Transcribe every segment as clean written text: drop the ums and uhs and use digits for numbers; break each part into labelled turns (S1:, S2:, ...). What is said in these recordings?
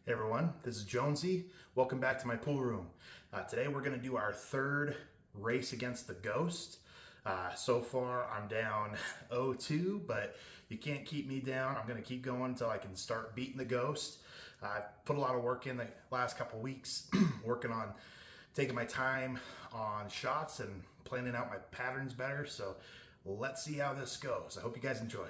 S1: Hey everyone, this is Jonesy. Welcome back to my pool room. Today we're going to do our third race against the Ghost. So far I'm down 0-2, but you can't keep me down. I'm going to keep going until I can start beating the Ghost. I've put a lot of work in the last couple weeks, working on taking my time on shots and planning out my patterns better. So let's see how this goes. I hope you guys enjoy.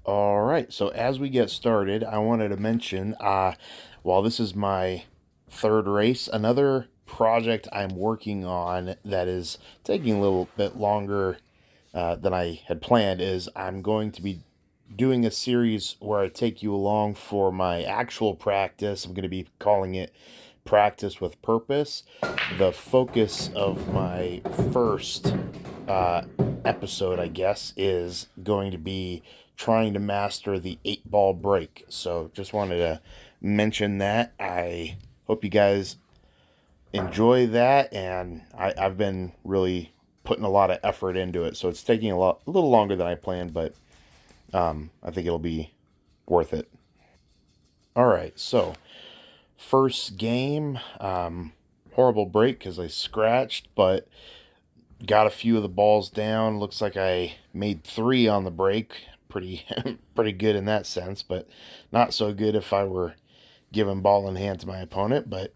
S2: All right, so as we get started, I wanted to mention while this is my third race, another project I'm working on that is taking a little bit longer than I had planned is I'm going to be doing a series where I take you along for my actual practice. I'm going to be calling it Practice with Purpose. The focus of my first uh, episode, I guess, is going to be trying to master the 8-ball break. So just wanted to mention that. I hope you guys enjoy that, and I've been really putting a lot of effort into it. So it's taking a little longer than I planned, but I think it'll be worth it. All right, so first game, horrible break because I scratched, but got a few of the balls down. Looks like I made 3 on the break. Pretty pretty good in that sense, but not so good if I were giving ball in hand to my opponent. But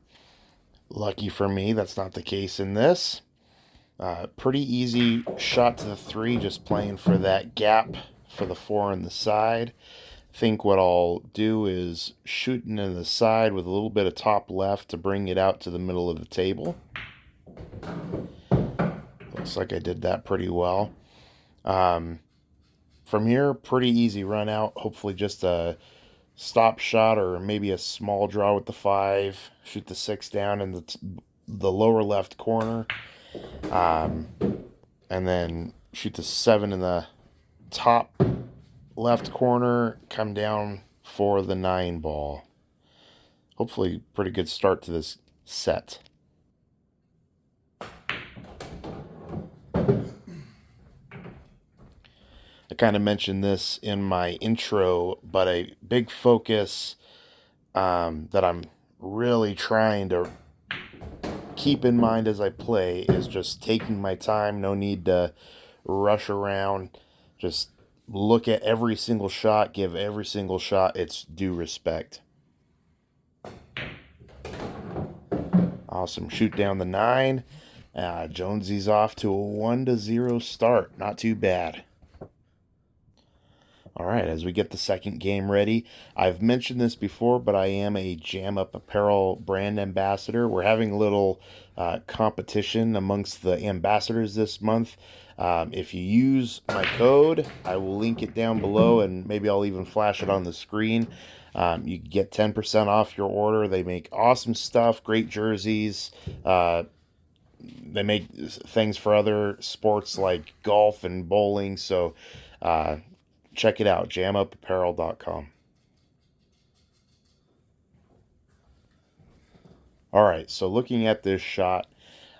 S2: lucky for me, that's not the case in this. Pretty easy shot to the 3, just playing for that gap for the 4 on the side. Think what I'll do is shooting in the side with a little bit of top left to bring it out to the middle of the table. Looks like I did that pretty well. From here, pretty easy run out. Hopefully just a stop shot or maybe a small draw with the 5. Shoot the 6 down in the lower left corner. And then shoot the 7 in the top left corner. Come down for the 9 ball. Hopefully pretty good start to this set. I kind of mentioned this in my intro, but a big focus that I'm really trying to keep in mind as I play is just taking my time. No need to rush around. Just look at every single shot, give every single shot its due respect. Awesome. Shoot down the 9. Jonesy's off to a 1-0 start. Not too bad. All right, as we get the second game ready, I've mentioned this before, but I am a Jam Up Apparel brand ambassador. We're having a little competition amongst the ambassadors this month. If you use my code, I will link it down below, and maybe I'll even flash it on the screen. You get 10% off your order. They make awesome stuff, great jerseys. They make things for other sports like golf and bowling. So check it out, jamupapparel.com. All right, so looking at this shot,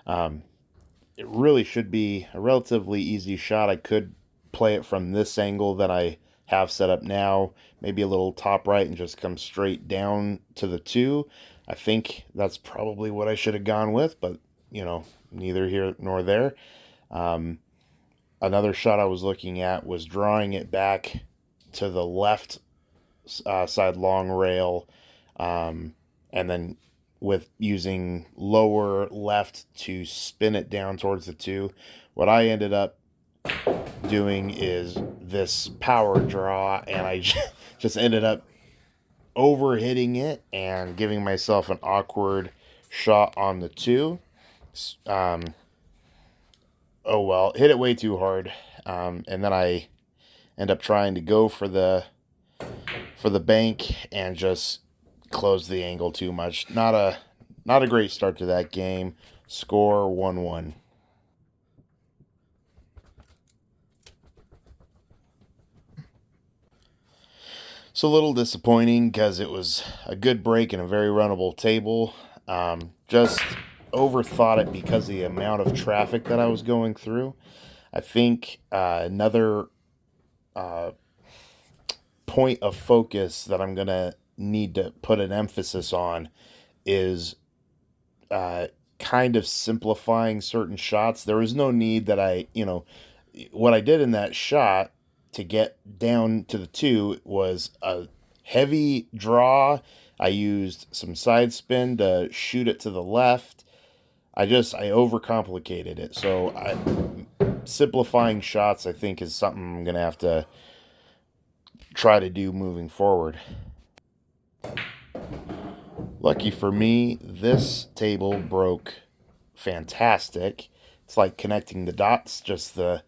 S2: it really should be a relatively easy shot. I could play it from this angle that I have set up now, maybe a little top right and just come straight down to the 2. I think that's probably what I should have gone with, but, neither here nor there. Another shot I was looking at was drawing it back to the left side long rail, and then with using lower left to spin it down towards the 2. What I ended up doing is this power draw, and I just ended up over hitting it and giving myself an awkward shot on the 2. Oh well, hit it way too hard, and then I end up trying to go for the bank and just close the angle too much. Not a great start to that game. Score 1-1. It's a little disappointing because it was a good break and a very runnable table. Just overthought it because of the amount of traffic that I was going through. I think another point of focus that I'm going to need to put an emphasis on is kind of simplifying certain shots. There was no need that what I did in that shot to get down to the 2 was a heavy draw. I used some side spin to shoot it to the left. I overcomplicated it. So simplifying shots, I think, is something I'm going to have to try to do moving forward. Lucky for me, this table broke fantastic. It's like connecting the dots, just the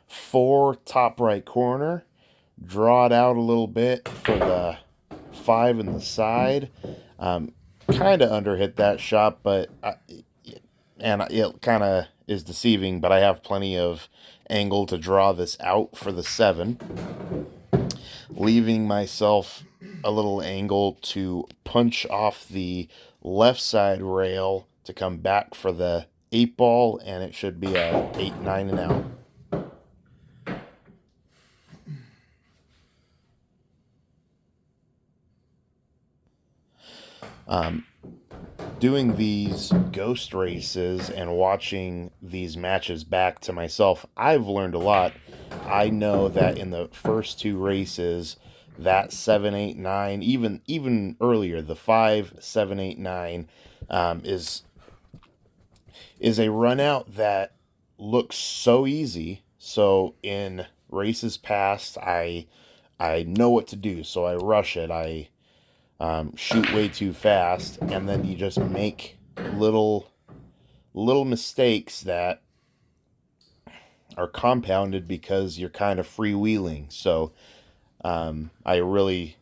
S2: 4 top right corner, draw it out a little bit for the 5 in the side. Kind of underhit that shot, but it kind of is deceiving, but I have plenty of angle to draw this out for the 7, leaving myself a little angle to punch off the left side rail to come back for the 8 ball, and it should be a 8-9 and out. Doing these ghost races and watching these matches back to myself, I've learned a lot. I know that in the first 2 races, that 7, 8, 9, even earlier, the 5, 7, 8, 9, is a run out that looks so easy. So in races past, I know what to do, so I rush it. I shoot way too fast, and then you just make little mistakes that are compounded because you're kind of freewheeling. So I really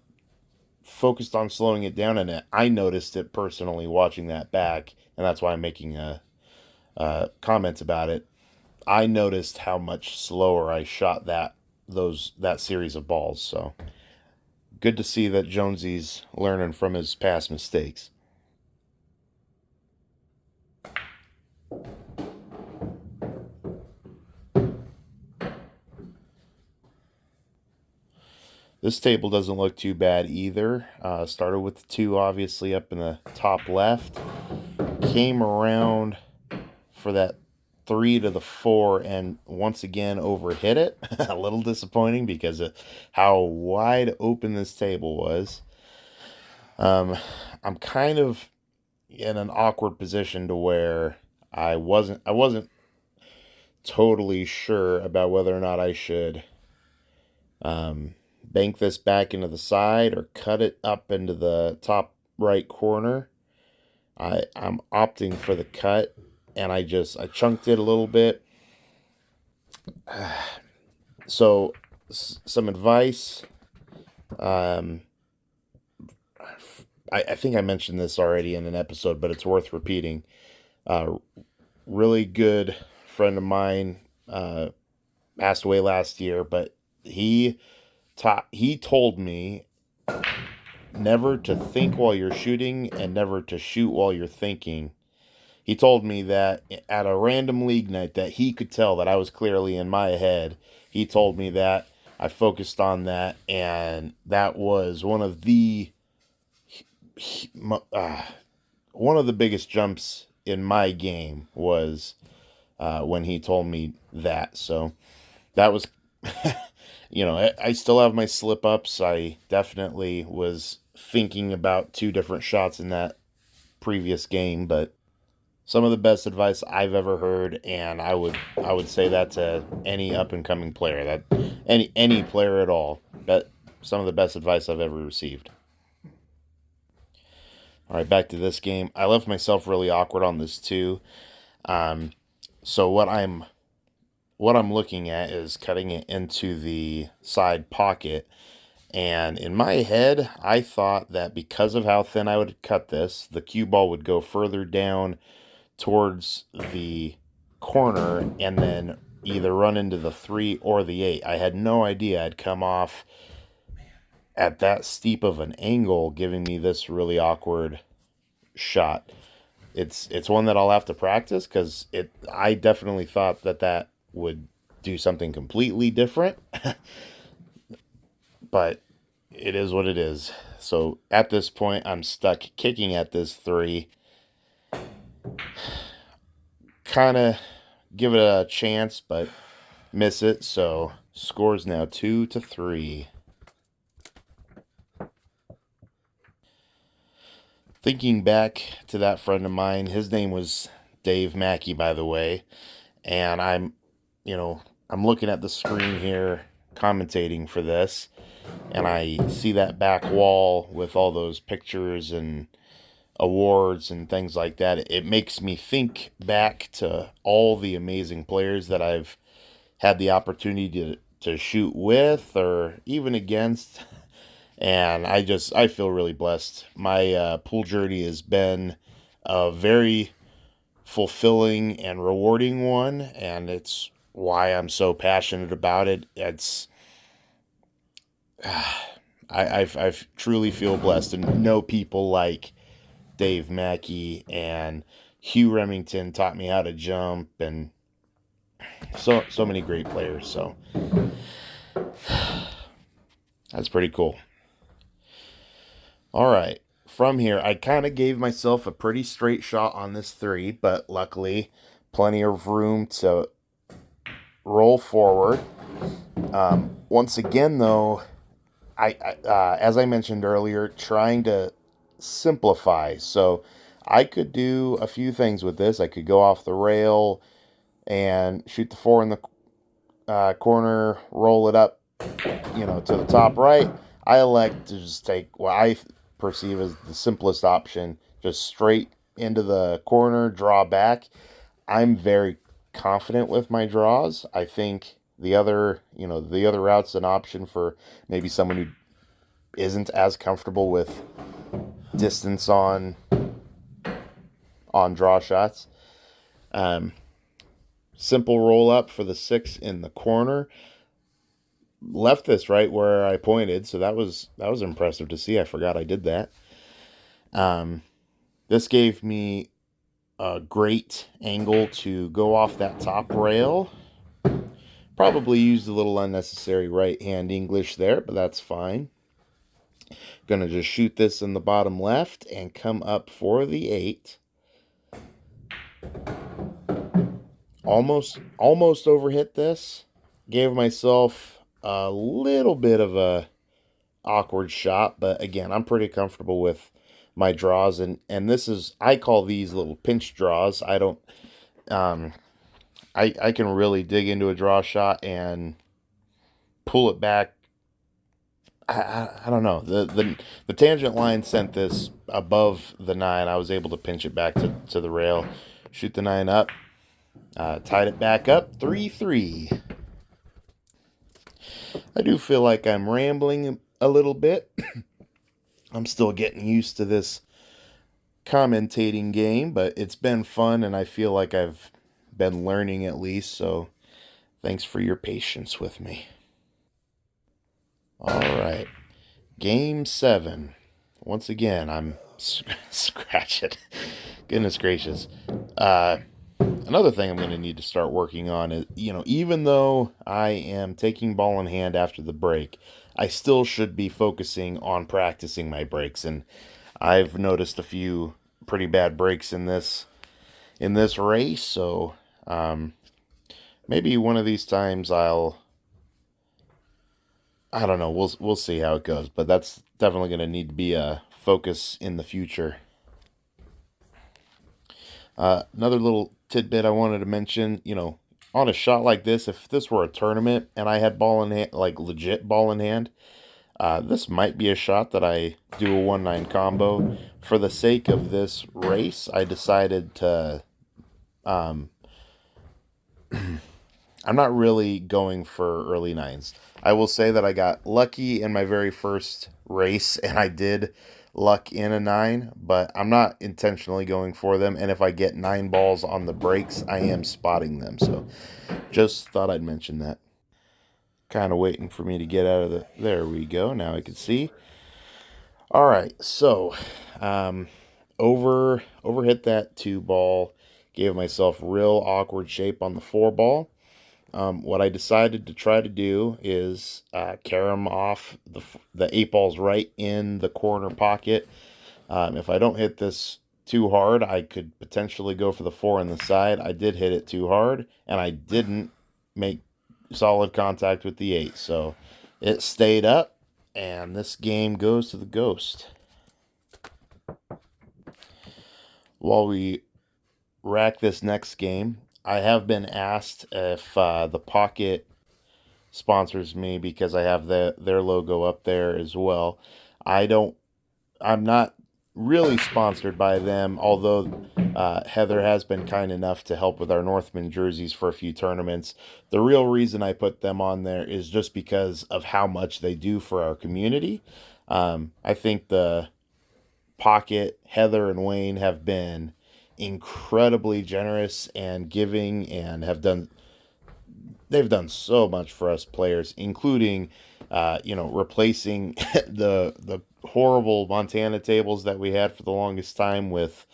S2: focused on slowing it down, and I noticed it personally watching that back, and that's why I'm making comments about it. I noticed how much slower I shot that series of balls. So good to see that Jonesy's learning from his past mistakes. This table doesn't look too bad either. Started with the 2, obviously, up in the top left. Came around for that 3 to the 4, and once again overhit it. A little disappointing because of how wide open this table was. I'm kind of in an awkward position to where I wasn't totally sure about whether or not I should bank this back into the side or cut it up into the top right corner. I'm opting for the cut, and I chunked it a little bit. So some advice. I think I mentioned this already in an episode, but it's worth repeating. Really good friend of mine passed away last year, but he told me never to think while you're shooting and never to shoot while you're thinking. He told me that at a random league night that he could tell that I was clearly in my head. He told me that. I focused on that, and that was one of the biggest jumps in my game was when he told me that. So that was, I still have my slip ups. I definitely was thinking about 2 different shots in that previous game, but some of the best advice I've ever heard, and I would say that to any up and coming player, that any player at all. But some of the best advice I've ever received. All right, back to this game. I left myself really awkward on this too. So what I'm looking at is cutting it into the side pocket. And in my head, I thought that because of how thin I would cut this, the cue ball would go further down towards the corner and then either run into the 3 or the 8. I had no idea I'd come off at that steep of an angle, giving me this really awkward shot. It's one that I'll have to practice, because I definitely thought that would do something completely different. But it is what it is. So at this point, I'm stuck kicking at this 3. Kind of give it a chance, but miss it. So score's now 2-3. Thinking back to that friend of mine, his name was Dave Mackey, by the way. And I'm looking at the screen here, commentating for this, and I see that back wall with all those pictures and awards and things like that. It makes me think back to all the amazing players that I've had the opportunity to shoot with or even against. And I feel really blessed. My pool journey has been a very fulfilling and rewarding one, and it's why I'm so passionate about it. It's I truly feel blessed to know people like Dave Mackey and Hugh Remington taught me how to jump, and so many great players. So that's pretty cool. All right. From here, I kind of gave myself a pretty straight shot on this 3, but luckily, plenty of room to roll forward. Once again, though, I as I mentioned earlier, trying to simplify. So I could do a few things with this. I could go off the rail and shoot the 4 in the corner, roll it up, to the top right. I elect to just take what I perceive as the simplest option, just straight into the corner, draw back. I'm very confident with my draws. I think the other route's an option for maybe someone who isn't as comfortable with distance on draw shots. Simple roll up for the 6 in the corner. Left this right where I pointed, so that was impressive to see. I forgot I did that. This gave me a great angle to go off that top rail. Probably used a little unnecessary right hand English there, but that's fine. Gonna just shoot this in the bottom left and come up for the 8. Almost overhit this. Gave myself a little bit of a awkward shot, but again, I'm pretty comfortable with my draws, and this is, I call these little pinch draws. I don't I can really dig into a draw shot and pull it back. I don't know. The tangent line sent this above the 9. I was able to pinch it back to the rail, shoot the 9 up, tied it back up, 3-3. I do feel like I'm rambling a little bit. I'm still getting used to this commentating game, but it's been fun, and I feel like I've been learning at least, so thanks for your patience with me. All right. Game 7. Once again, I'm scratching. Goodness gracious. Another thing I'm going to need to start working on is, even though I am taking ball in hand after the break, I still should be focusing on practicing my breaks. And I've noticed a few pretty bad breaks in this race. So maybe one of these times I don't know. We'll see how it goes. But that's definitely going to need to be a focus in the future. Another little tidbit I wanted to mention, on a shot like this, if this were a tournament and I had ball in hand, like legit ball in hand, this might be a shot that I do a 1-9 combo. For the sake of this race, I decided to, I'm not really going for early 9s. I will say that I got lucky in my very first race, and I did luck in a 9, but I'm not intentionally going for them, and if I get 9 balls on the breaks, I am spotting them. So just thought I'd mention that. Kind of waiting for me to get out of there we go. Now I can see. All right, so overhit that 2 ball, gave myself real awkward shape on the 4 ball. What I decided to try to do is carry them off the 8 balls right in the corner pocket. If I don't hit this too hard, I could potentially go for the 4 on the side. I did hit it too hard, and I didn't make solid contact with the 8. So it stayed up, and this game goes to the ghost. While we rack this next game, I have been asked if the Pocket sponsors me because I have their logo up there as well. I'm not really sponsored by them, although Heather has been kind enough to help with our Northman jerseys for a few tournaments. The real reason I put them on there is just because of how much they do for our community. I think the Pocket, Heather, and Wayne have been incredibly generous and giving, and they've done so much for us players, including replacing the horrible Montana tables that we had for the longest time with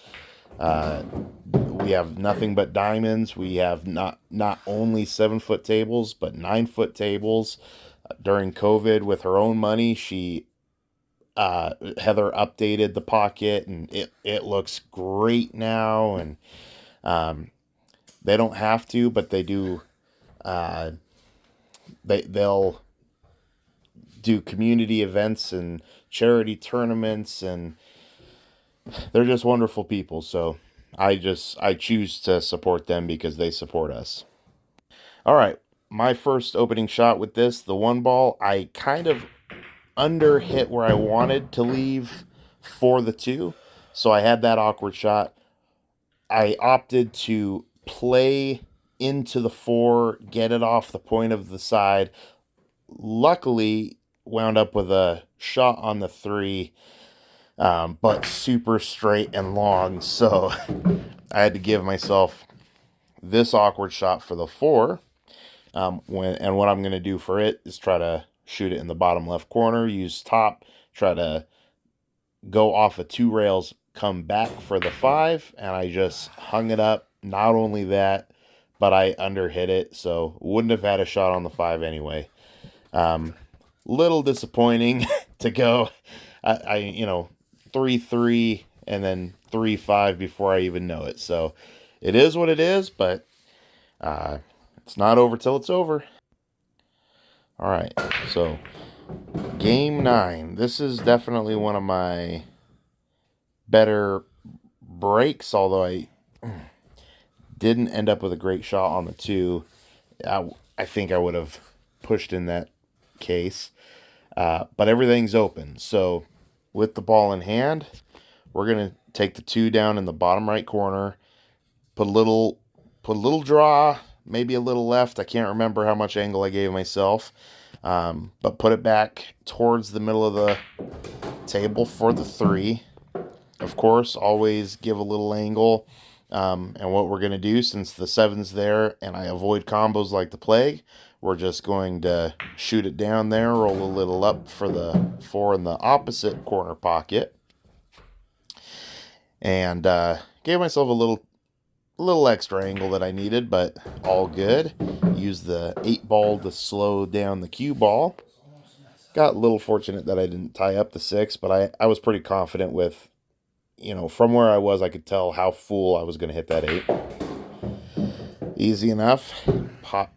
S2: we have nothing but diamonds. We have not only 7-foot tables but 9-foot tables. During COVID, with her own money, Heather updated the Pocket, and it looks great now. And they don't have to, but they do. They'll do community events and charity tournaments, and they're just wonderful people. So I choose to support them because they support us. All right, my first opening shot with this, the 1 ball, I kind of under hit where I wanted to leave for the 2, so I had that awkward shot. I opted to play into the 4, get it off the point of the side. Luckily, wound up with a shot on the 3, but super straight and long, so I had to give myself this awkward shot for the 4. What I'm going to do for it is try to shoot it in the bottom left corner, use top, try to go off of 2 rails, come back for the 5, and I just hung it up. Not only that, but I underhit it, so wouldn't have had a shot on the 5 anyway. Little disappointing to go, I 3-3 and then 3-5 before I even know it. So it is what it is, but it's not over till it's over. All right, so game 9. This is definitely one of my better breaks, although I didn't end up with a great shot on the 2. I think I would have pushed in that case, but everything's open. So with the ball in hand, we're going to take the 2 down in the bottom right corner, put a little draw, maybe a little left. I can't remember how much angle I gave myself, but put it back towards the middle of the table for the 3. Of course, always give a little angle. And what we're going to do, since the 7's there and I avoid combos like the plague, we're just going to shoot it down there, roll a little up for the 4 in the opposite corner pocket, and gave myself a little extra angle that I needed, but all good. Used the 8 ball to slow down the cue ball. Got a little fortunate that I didn't tie up the 6, but I was pretty confident with, from where I was, I could tell how full I was going to hit that 8. Easy enough. Pop,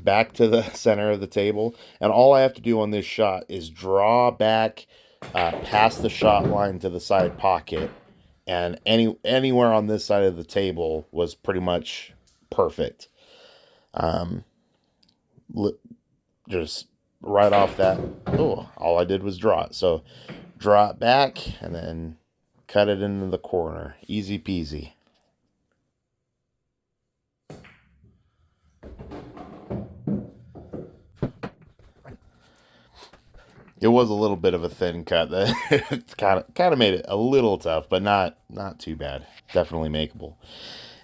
S2: back to the center of the table. And all I have to do on this shot is draw back past the shot line to the side pocket. And anywhere on this side of the table was pretty much perfect. Just right off that, all I did was draw it. So draw it back and then cut it into the corner. Easy peasy. It was a little bit of a thin cut that kind of made it a little tough, but not too bad. Definitely makeable.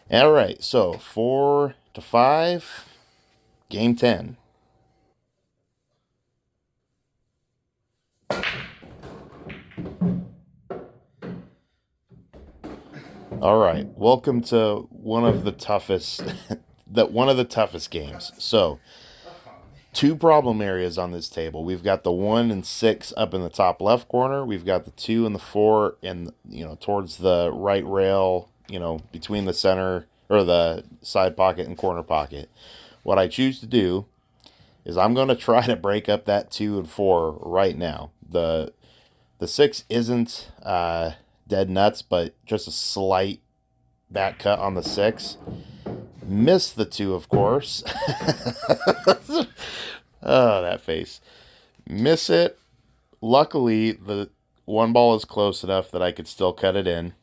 S2: All right, so 4-5, game 10. All right, welcome to one of the toughest one of the toughest games. So, two problem areas on this table. We've got the 1 and 6 up in the top left corner. We've got the 2 and the 4 in, towards the right rail, between the center or the side pocket and corner pocket. What I choose to do is I'm going to try to break up that 2 and 4 right now. The 6 isn't dead nuts, but just a slight back cut on the 6. Miss the 2, of course. Oh, that face. Miss it. Luckily, the one ball is close enough that I could still cut it in.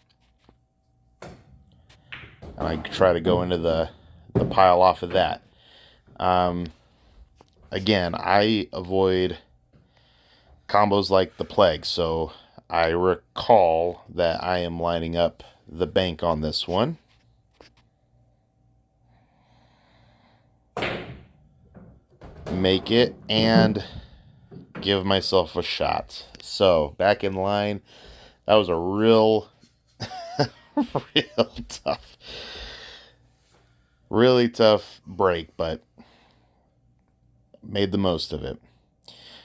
S2: And I try to go into the pile off of that. Again, I avoid combos like the plague, so I recall that I am lining up the bank on this one. Make it and give myself a shot. So, back in line. That was a real really tough break, but made the most of it.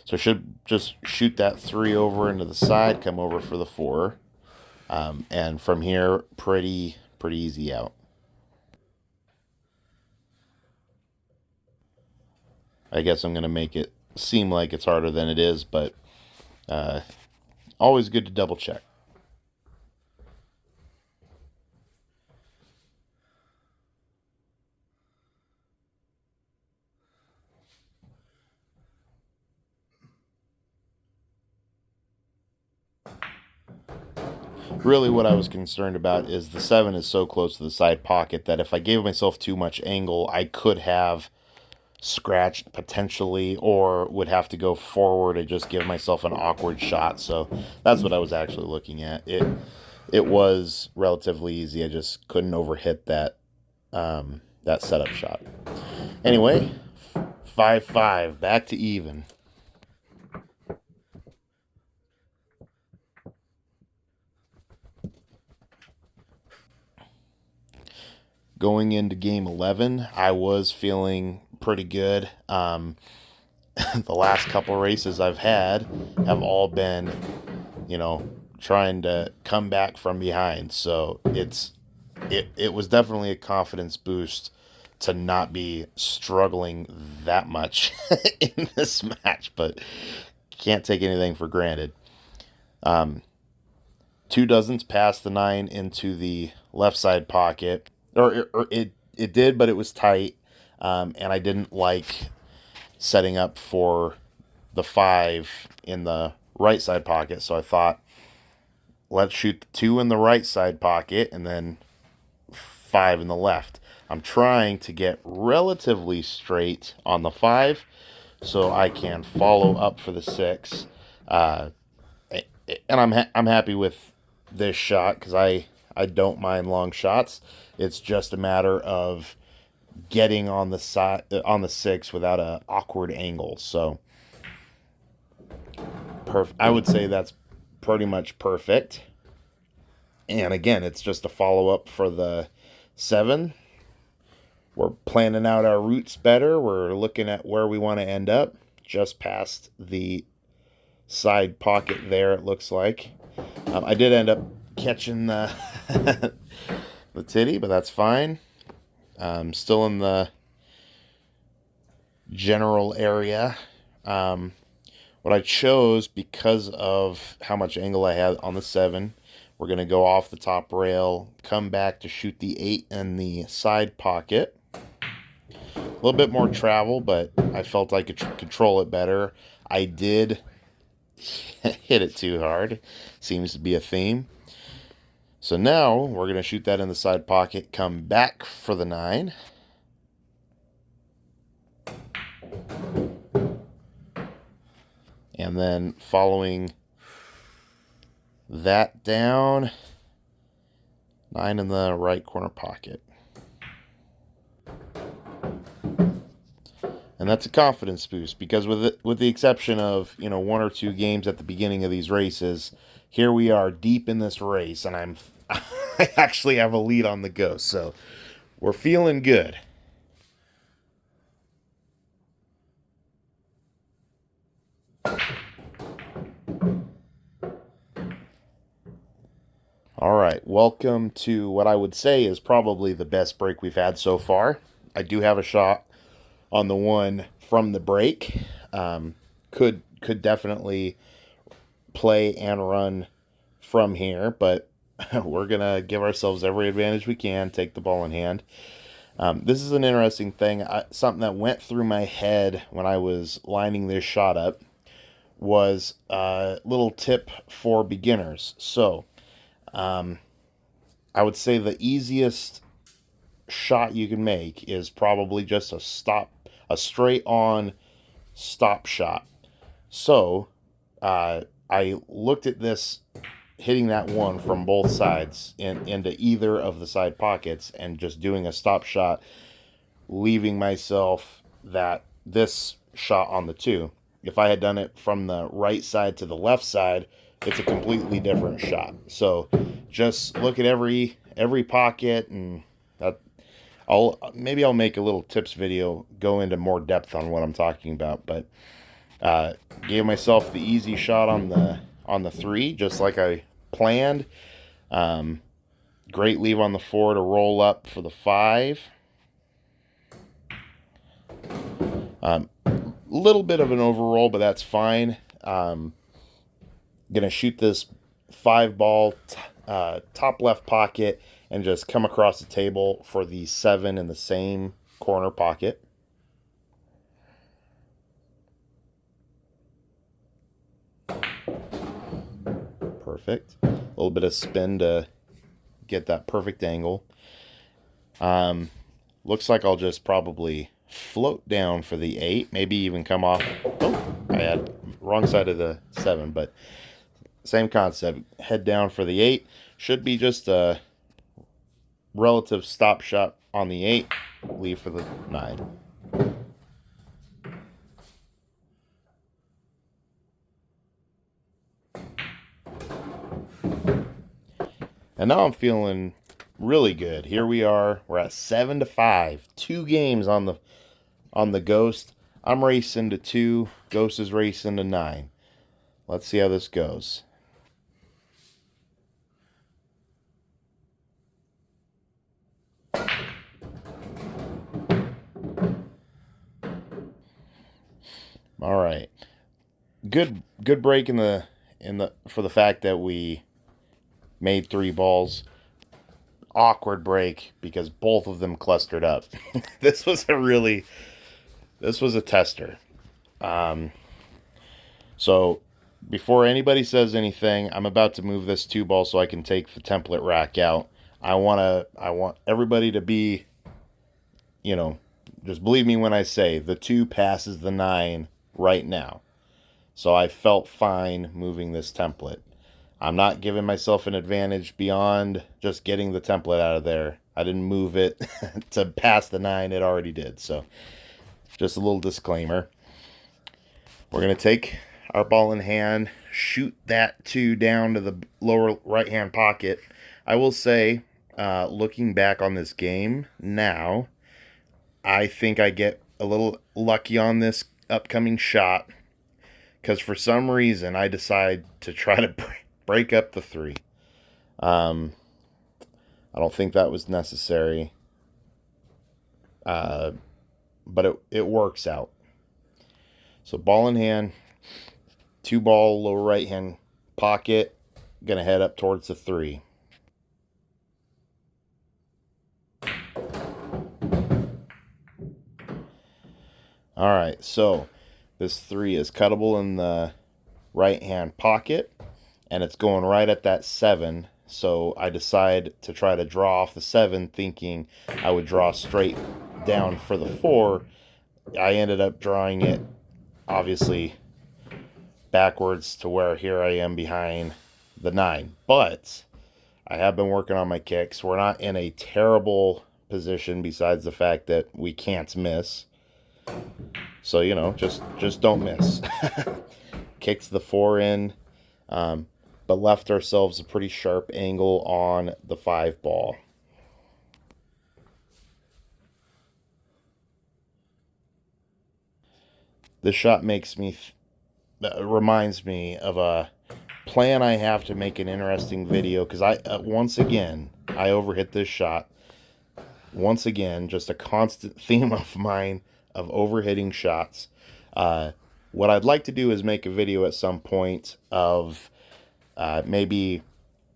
S2: So should just shoot that 3 over into the side, come over for the 4, and from here, pretty easy out. I guess I'm going to make it seem like it's harder than it is, but always good to double check. Really what I was concerned about is the 7 is so close to the side pocket that if I gave myself too much angle, I could have scratched potentially, or would have to go forward and just give myself an awkward shot. So that's what I was actually looking at. It was relatively easy. I just couldn't overhit that that setup shot. Anyway, 5-5, back to even. Going into game 11, I was feeling pretty good. The last couple races I've had have all been, trying to come back from behind. So it was definitely a confidence boost to not be struggling that much in this match, but can't take anything for granted. 2 dozens past the 9 into the left side pocket. Or it did, but it was tight, and I didn't like setting up for the 5 in the right side pocket, so I thought, let's shoot the 2 in the right side pocket and then 5 in the left. I'm trying to get relatively straight on the 5 so I can follow up for the 6, and I'm happy with this shot because I don't mind long shots. It's just a matter of getting on the side on the 6 without an awkward angle. So I would say that's pretty much perfect. And again, it's just a follow-up for the 7. We're planning out our routes better. We're looking at where we want to end up. Just past the side pocket there, it looks like. I did end up catching the the titty, but that's fine. Still in the general area. What I chose, because of how much angle I had on the 7, we're going to go off the top rail, come back to shoot the 8 in the side pocket. A little bit more travel, but I felt I could control it better. I did hit it too hard. Seems to be a theme. So now we're going to shoot that in the side pocket, come back for the 9. And then following that down, 9 in the right corner pocket. And that's a confidence boost because with the exception of, 1 or 2 games at the beginning of these races, here we are deep in this race and I actually have a lead on the Ghost. So we're feeling good. All right, welcome to what I would say is probably the best break we've had so far. I do have a shot on the one from the break. Could definitely play and run from here, but we're gonna give ourselves every advantage we can. Take the ball in hand. This is an interesting thing. Something that went through my head when I was lining this shot up was a little tip for beginners. So I would say the easiest shot you can make is probably just a straight on stop shot. So I looked at this hitting that one from both sides into either of the side pockets and just doing a stop shot, leaving myself this shot on the two. If I had done it from the right side to the left side, it's a completely different shot. So just look at every pocket, and that I'll make a little tips video, go into more depth on what I'm talking about. But gave myself the easy shot on the three, just like I planned. Great leave on the four to roll up for the five. Little bit of an overroll, but that's fine. Gonna shoot this five ball top left pocket and just come across the table for the seven in the same corner pocket. Perfect. A little bit of spin to get that perfect angle. Looks like I'll just probably float down for the 8, maybe even come off. Oh, I had wrong side of the 7, but same concept. Head down for the 8. Should be just a relative stop shot on the 8. Leave for the 9. And now I'm feeling really good. Here we are. We're at 7-5. 2 games on the Ghost. I'm racing to 2. Ghost is racing to 9. Let's see how this goes. All right. Good break in the for the fact that we made 3 balls. Awkward break because both of them clustered up. This was a tester. So before anybody says anything, I'm about to move this 2 ball so I can take the template rack out. I want everybody to be, just believe me when I say the 2 passes the 9 right now. So I felt fine moving this template. I'm not giving myself an advantage beyond just getting the template out of there. I didn't move it to pass the 9. It already did. So just a little disclaimer. We're going to take our ball in hand, shoot that 2 down to the lower right-hand pocket. I will say, looking back on this game now, I think I get a little lucky on this upcoming shot because for some reason I decide to try to break up the 3. I don't think that was necessary, but it works out. So ball in hand, 2 ball lower right hand pocket, gonna head up towards the 3. All right, so this 3 is cuttable in the right hand pocket, and it's going right at that 7. So I decide to try to draw off the 7, thinking I would draw straight down for the 4. I ended up drawing it, obviously, backwards to where here I am behind the 9. But I have been working on my kicks. We're not in a terrible position besides the fact that we can't miss. So, just don't miss. Kicked the 4 in, but left ourselves a pretty sharp angle on the 5 ball. This shot makes me that reminds me of a plan I have to make an interesting video, because once again, I overhit this shot. Once again, just a constant theme of mine of overhitting shots. What I'd like to do is make a video at some point of maybe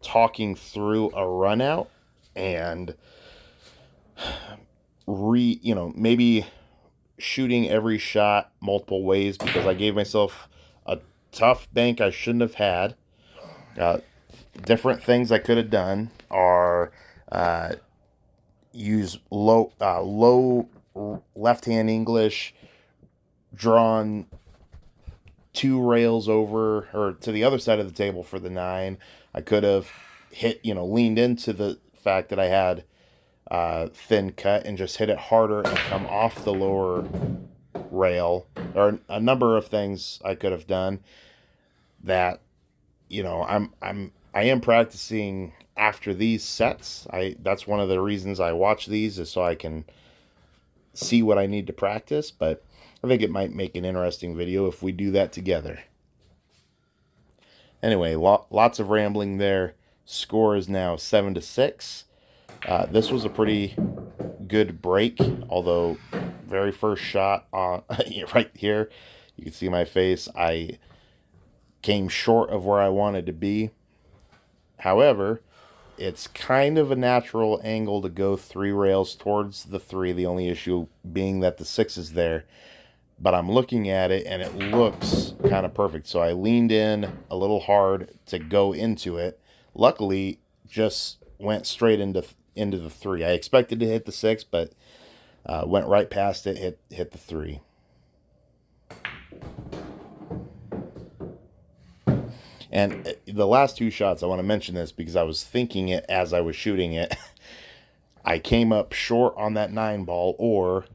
S2: talking through a run out and maybe shooting every shot multiple ways, because I gave myself a tough bank I shouldn't have had. Different things I could have done are use low left-hand English, drawn 2 rails over or to the other side of the table for the 9. I could have leaned into the fact that I had thin cut and just hit it harder and come off the lower rail. There are a number of things I could have done that, I am practicing after these sets. That's one of the reasons I watch these, is so I can see what I need to practice. But I think it might make an interesting video if we do that together. Anyway, lots of rambling there. Score is now 7-6. This was a pretty good break, although very first shot right here, you can see my face. I came short of where I wanted to be. However, it's kind of a natural angle to go 3 rails towards the 3, the only issue being that the 6 is there. But I'm looking at it and it looks kind of perfect. So I leaned in a little hard to go into it. Luckily, just went straight into the 3. I expected to hit the 6, but went right past it, hit the 3. And the last 2 shots, I want to mention this because I was thinking it as I was shooting it. I came up short on that 9 ball, or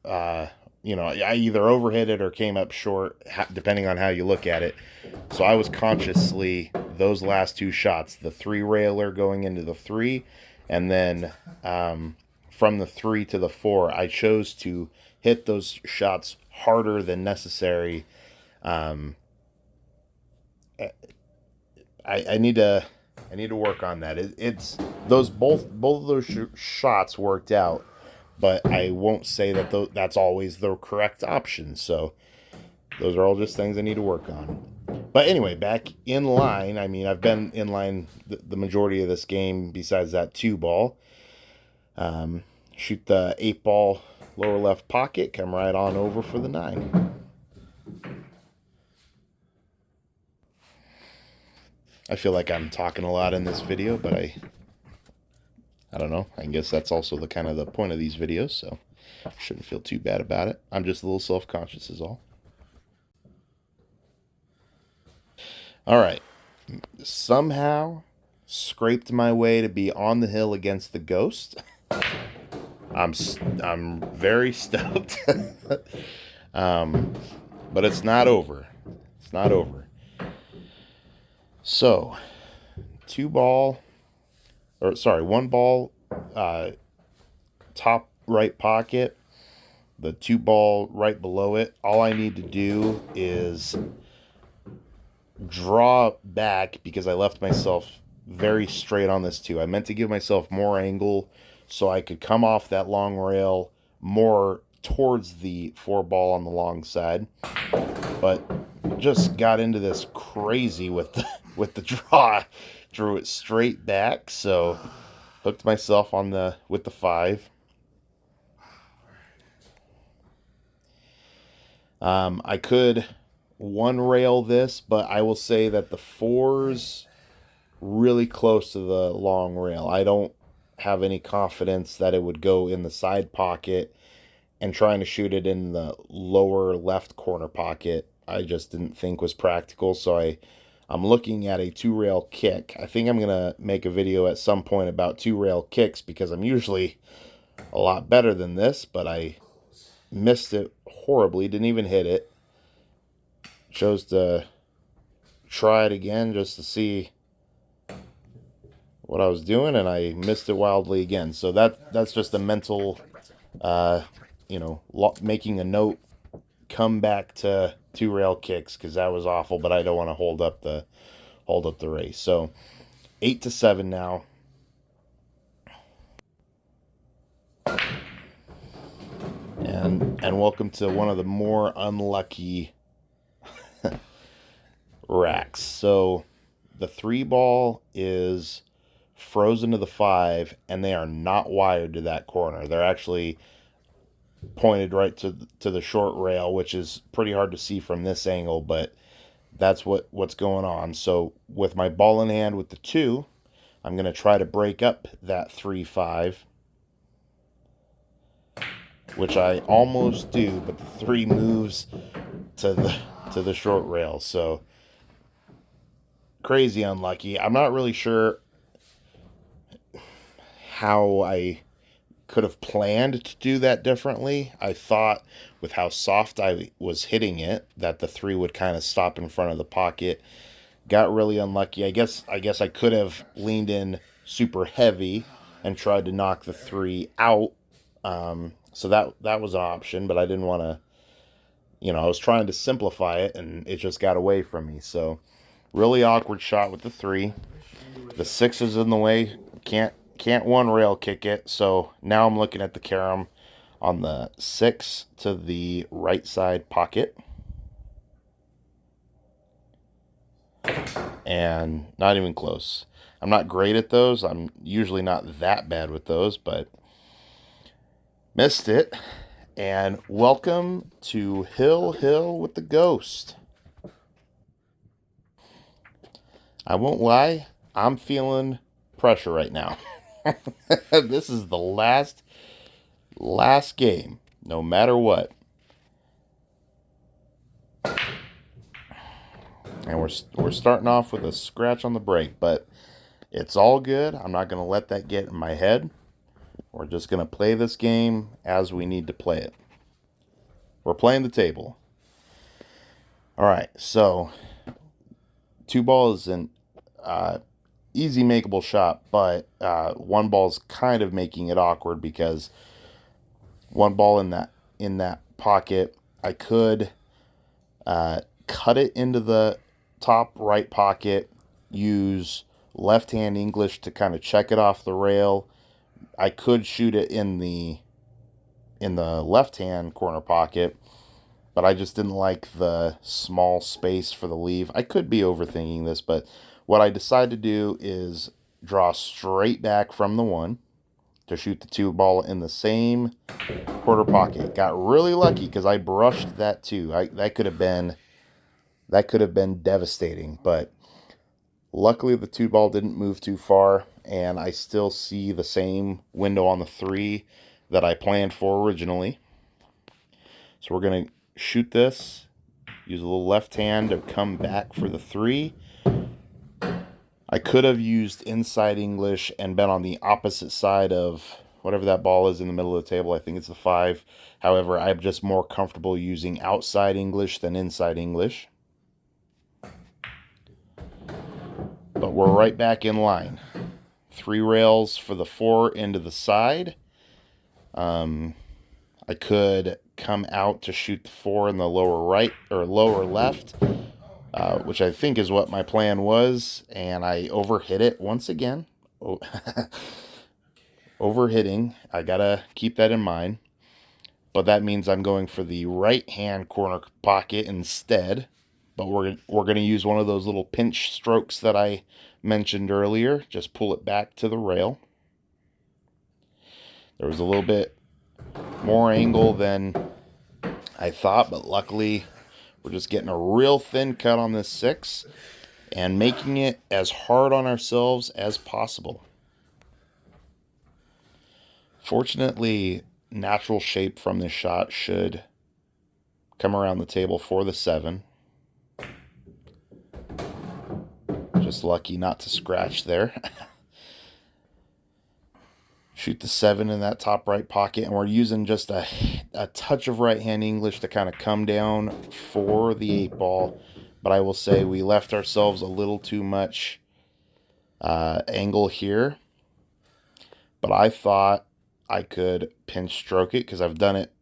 S2: I either overhit it or came up short, depending on how you look at it. So I was consciously, those last 2 shots, the 3 railer going into the 3, and then from the 3 to the 4, I chose to hit those shots harder than necessary. I need to work on that. It's those both of those shots worked out, but I won't say that that's always the correct option. So those are all just things I need to work on. But anyway, back in line. I mean, I've been in line the majority of this game besides that 2 ball. Shoot the 8 ball lower left pocket, come right on over for the 9. I feel like I'm talking a lot in this video, but I don't know. I guess that's also the kind of the point of these videos, so I shouldn't feel too bad about it. I'm just a little self-conscious is all. All right. Somehow scraped my way to be on the hill against the ghost. I'm very stoked. But it's not over. It's not over. So, 1 ball, top right pocket, the 2 ball right below it. All I need to do is draw back, because I left myself very straight on this 2. I meant to give myself more angle so I could come off that long rail more towards the 4 ball on the long side, but just got into this crazy with the draw. Drew it straight back, so hooked myself on with the 5. I could 1 rail this, but I will say that the 4's really close to the long rail. I don't have any confidence that it would go in the side pocket, and trying to shoot it in the lower left corner pocket I just didn't think was practical. So I'm looking at a 2-rail kick. I think I'm going to make a video at some point about 2-rail kicks, because I'm usually a lot better than this, but I missed it horribly, didn't even hit it. Chose to try it again just to see what I was doing, and I missed it wildly again. So that's just a mental, making a note come back to 2 rail kicks because that was awful, but I don't want to hold up the race. So 8-7 now. And welcome to one of the more unlucky racks. So the 3 ball is frozen to the 5, and they are not wired to that corner. They're actually pointed right to the short rail, which is pretty hard to see from this angle, but that's what's going on. So with my ball in hand with the 2, I'm going to try to break up that 3-5, which I almost do, but the 3 moves to the short rail. So crazy unlucky. I'm not really sure how I could have planned to do that differently. I thought with how soft I was hitting it that the 3 would kind of stop in front of the pocket. Got really unlucky. I guess I could have leaned in super heavy and tried to knock the 3 out. So that was an option, but I didn't want to, I was trying to simplify it and it just got away from me. So really awkward shot with the 3. The 6 is in the way. Can't one rail kick it. So now I'm looking at the carom on the 6 to the right side pocket. And not even close. I'm not great at those. I'm usually not that bad with those, but missed it. And welcome to Hill with the Ghost. I won't lie, I'm feeling pressure right now. This is the last game, no matter what. And we're starting off with a scratch on the break, but it's all good. I'm not going to let that get in my head. We're just going to play this game as we need to play it. We're playing the table. All right, so 2 ball is an easy makeable shot, but 1 ball's kind of making it awkward because 1 ball in that pocket, I could cut it into the top right pocket, use left hand English to kind of check it off the rail. I could shoot it in the left hand corner pocket, but I just didn't like the small space for the leave. I could be overthinking this, but what I decided to do is draw straight back from the 1 to shoot the 2 ball in the same quarter pocket. Got really lucky because I brushed that 2. That could have been devastating, but luckily the 2 ball didn't move too far, and I still see the same window on the 3 that I planned for originally. So we're going to shoot this, use a little left hand to come back for the 3. I could have used inside English and been on the opposite side of whatever that ball is in the middle of the table. I think it's the 5. However, I'm just more comfortable using outside English than inside English. But we're right back in line. 3 rails for the 4 into the side. I could come out to shoot the 4 in the lower right or lower left, which I think is what my plan was, and I overhit it once again. Overhitting, I gotta keep that in mind. But that means I'm going for the right hand corner pocket instead. But we're going to use one of those little pinch strokes that I mentioned earlier. Just pull it back to the rail. There was a little bit more angle than I thought, but luckily we're just getting a real thin cut on this 6 and making it as hard on ourselves as possible. Fortunately, natural shape from this shot should come around the table for the 7. Just lucky not to scratch there. Shoot the 7 in that top right pocket, and we're using just a touch of right hand English to kind of come down for the 8 ball. But I will say we left ourselves a little too much angle here. But I thought I could pinch stroke it because I've done it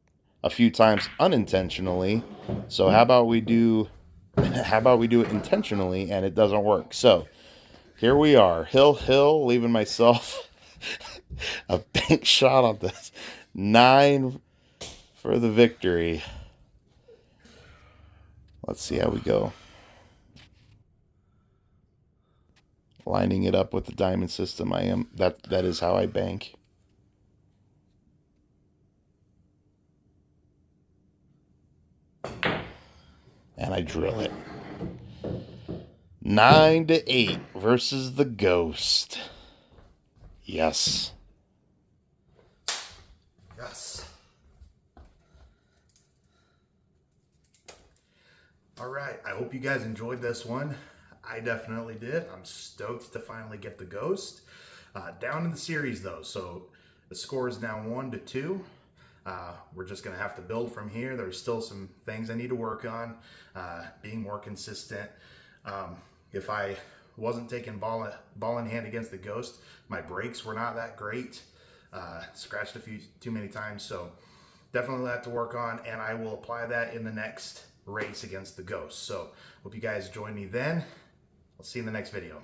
S2: a few times unintentionally. So how about we do it intentionally and it doesn't work. So here we are, hill, leaving myself a bank shot on this. 9 for the victory. Let's see how we go. Lining it up with the diamond system. That is how I bank. And I drill it. 9-8 versus the ghost. Yes.
S1: Yes. All right, I hope you guys enjoyed this one. I definitely did. I'm stoked to finally get the ghost. Down in the series though, so the score is now 1-2. We're just gonna have to build from here. There's still some things I need to work on, being more consistent. If I wasn't taking ball in hand against the ghost, my breaks were not that great. Scratched a few too many times, so definitely have to work on, and I will apply that in the next race against the ghost. So hope you guys join me then. I'll see you in the next video.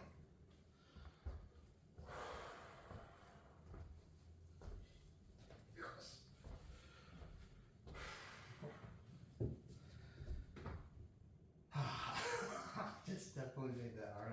S1: Just definitely made that hard.